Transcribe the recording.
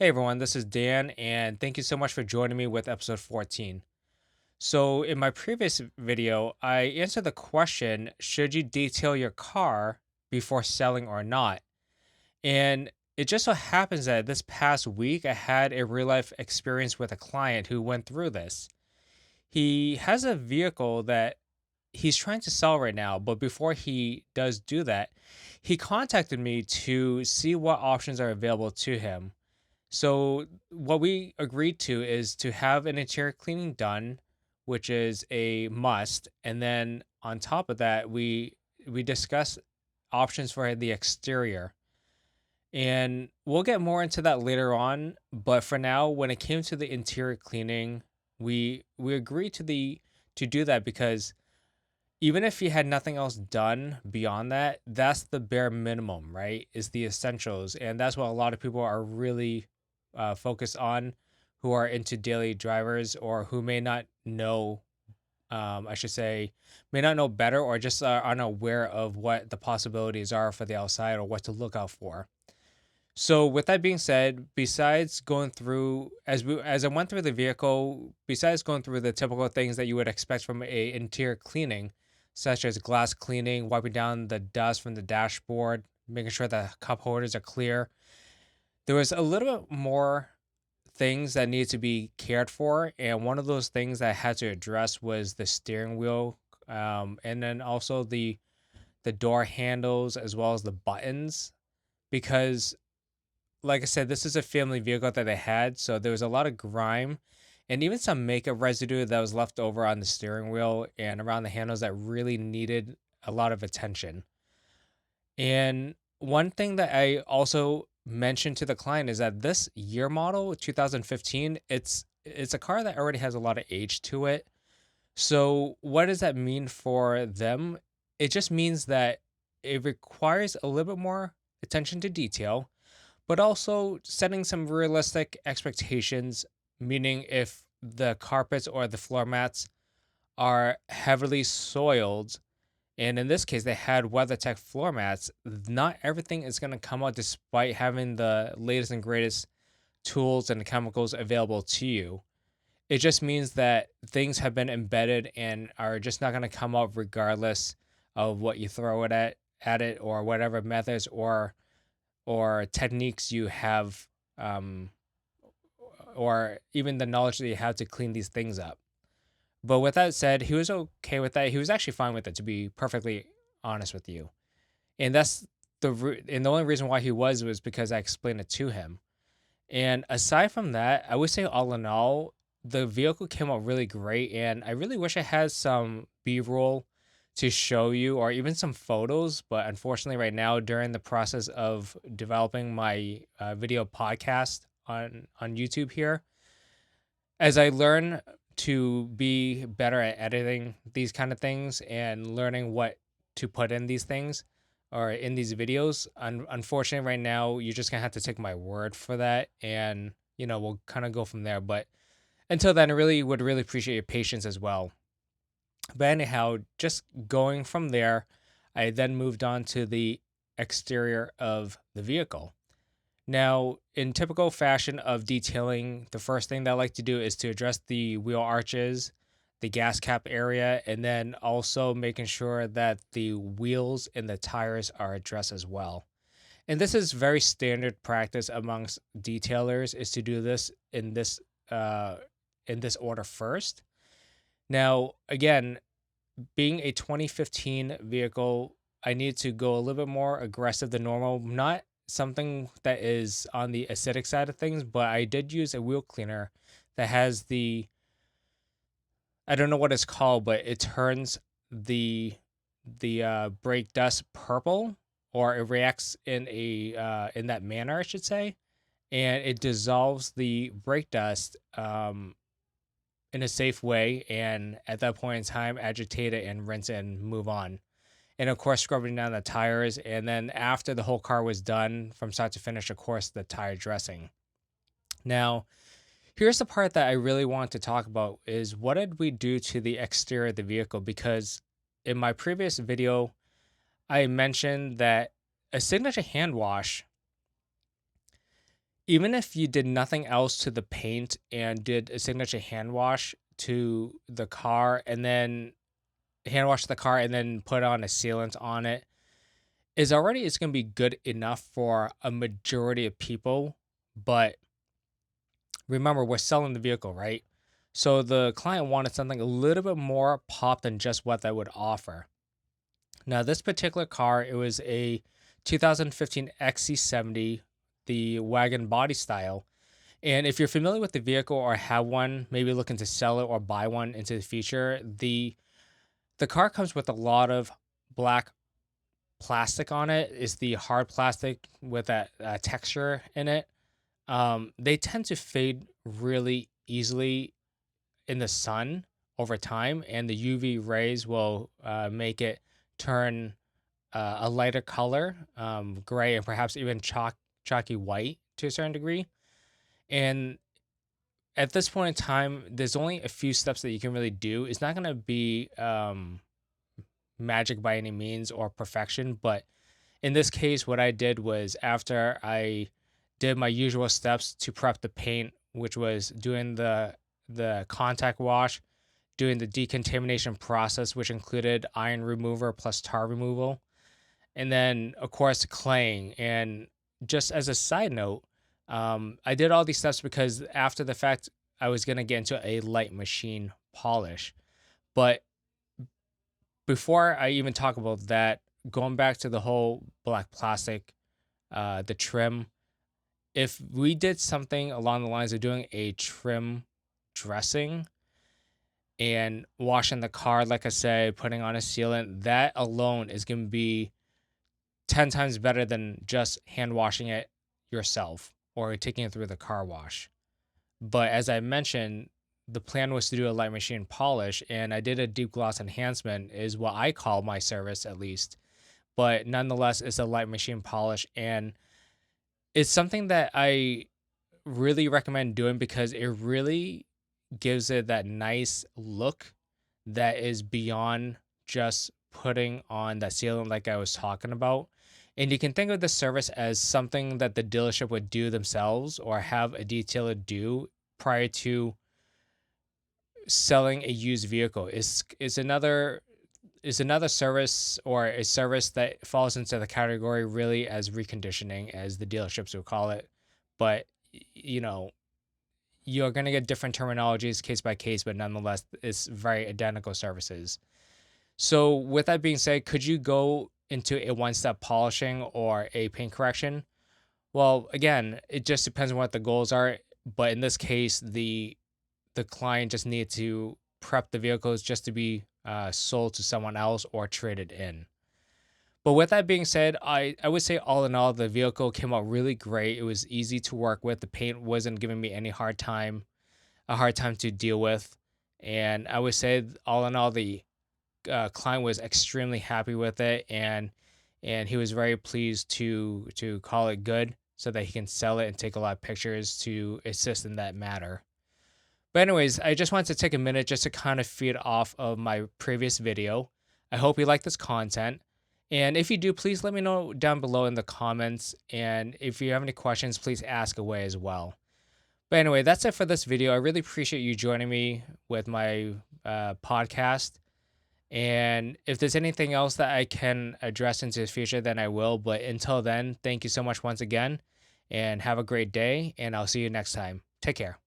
Hey everyone, this is Dan, and thank you so much for joining me with episode 14. So, in my previous video, I answered the question, should you detail your car before selling or not? And it just so happens that this past week, I had a real life experience with a client who went through this. He has a vehicle that he's trying to sell right now, but before he does do that, he contacted me to see what options are available to him. So what we agreed to is to have an interior cleaning done, which is a must, and then on top of that, we discuss options for the exterior. And we'll get more into that later on, but for now, when it came to the interior cleaning, we agreed to do that because even if you had nothing else done beyond that, that's the bare minimum, right? Is the essentials. And that's what a lot of people are really focused on who are into daily drivers or who may not know, I should say, may not know better or just are unaware of what the possibilities are for the outside or what to look out for. So with that being said, besides going through as I went through the vehicle, besides going through the typical things that you would expect from a interior cleaning, such as glass cleaning, wiping down the dust from the dashboard, making sure the cup holders are clear, there was a little bit more things that needed to be cared for, and one of those things that I had to address was the steering wheel, and then also the door handles as well as the buttons because like I said, this is a family vehicle that they had, so there was a lot of grime and even some makeup residue that was left over on the steering wheel and around the handles that really needed a lot of attention. And one thing that I also mentioned to the client is that this year model, 2015, it's a car that already has a lot of age to it. So what does that mean for them? It just means that it requires a little bit more attention to detail but also setting some realistic expectations, meaning if the carpets or the floor mats are heavily soiled, and in this case they had WeatherTech floor mats, not everything is going to come out despite having the latest and greatest tools and chemicals available to you. It just means that things have been embedded and are just not going to come out regardless of what you throw it at it or whatever methods or techniques you have, um, or even the knowledge that you have to clean these things up. But with that said, he was okay with that. He was actually fine with it, to be perfectly honest with you. And that's and the only reason why he was because I explained it to him. And aside from that, I would say all in all, the vehicle came out really great. And I really wish I had some B-roll to show you or even some photos. But unfortunately, right now, during the process of developing my video podcast on YouTube here, as I learn to be better at editing these kind of things and learning what to put in these things or in these videos, unfortunately, right now, you're just gonna have to take my word for that, and we'll kind of go from there. But until then, I really would really appreciate your patience as well. But anyhow, just going from there, I then moved on to the exterior of the vehicle. Now, in typical fashion of detailing, the first thing that I like to do is to address the wheel arches, the gas cap area, and then also making sure that the wheels and the tires are addressed as well. And this is very standard practice amongst detailers is to do this uh in this order first. Now, again, being a 2015 vehicle, I need to go a little bit more aggressive than normal. Not something that is on the acidic side of things, but I did use a wheel cleaner that has I don't know what it's called, but it turns the brake dust purple, or it reacts in that manner, I should say, and it dissolves the brake dust in a safe way, and at that point in time, agitate it and rinse it and move on. And of course, scrubbing down the tires. And then after the whole car was done from start to finish, of course, the tire dressing. Now, here's the part that I really want to talk about is what did we do to the exterior of the vehicle? Because in my previous video, I mentioned that a signature hand wash Even if you did nothing else to the paint and did a signature hand wash to the car and then hand wash the car and then put on a sealant on it, is already it's going to be good enough for a majority of people. But remember, we're selling the vehicle, right? So the client wanted something a little bit more pop than just what they would offer. Now, this particular car, it was a 2015 XC70, the wagon body style. And if you're familiar with the vehicle or have one, maybe looking to sell it or buy one into the future, the car comes with a lot of black plastic on it. It's the hard plastic with that texture in it. They tend to fade really easily in the sun over time, and the UV rays will make it turn a lighter color, gray, and perhaps even chalky white to a certain degree. And at this point in time, there's only a few steps that you can really do. It's not going to be magic by any means or perfection, but in this case, what I did was after I did my usual steps to prep the paint, which was doing the contact wash, doing the decontamination process, which included iron remover plus tar removal, and then of course claying. And just as a side note, I did all these steps because after the fact, I was gonna get into a light machine polish. But before I even talk about that, going back to the whole black plastic, the trim, if we did something along the lines of doing a trim dressing and washing the car, like I said, putting on a sealant, that alone is going to be 10 times better than just hand washing it yourself or taking it through the car wash. But as I mentioned, the plan was to do a light machine polish, and I did a deep gloss enhancement, is what I call my service at least. But nonetheless, it's a light machine polish, and it's something that I really recommend doing because it really gives it that nice look that is beyond just putting on that sealant like I was talking about. And you can think of the service as something that the dealership would do themselves or have a detailer do prior to selling a used vehicle. Is another service or a service that falls into the category really as reconditioning as the dealerships would call it. But you know, you're going to get different terminologies case by case, but nonetheless, it's very identical services. So, with that being said, could you go into a one step polishing or a paint correction? Well, again, it just depends on what the goals are. But in this case, the client just needed to prep the vehicles just to be sold to someone else or traded in. But with that being said, I would say all in all, the vehicle came out really great. It was easy to work with. The paint wasn't giving me any a hard time to deal with. And I would say all in all, the client was extremely happy with it, and he was very pleased to call it good so that he can sell it and take a lot of pictures to assist in that matter. But anyways, I just wanted to take a minute just to kind of feed off of my previous video. I hope you like this content. And if you do, please let me know down below in the comments. And if you have any questions, please ask away as well. But anyway, that's it for this video. I really appreciate you joining me with my podcast. And if there's anything else that I can address into the future, then I will. But until then, thank you so much once again. And have a great day. And I'll see you next time. Take care.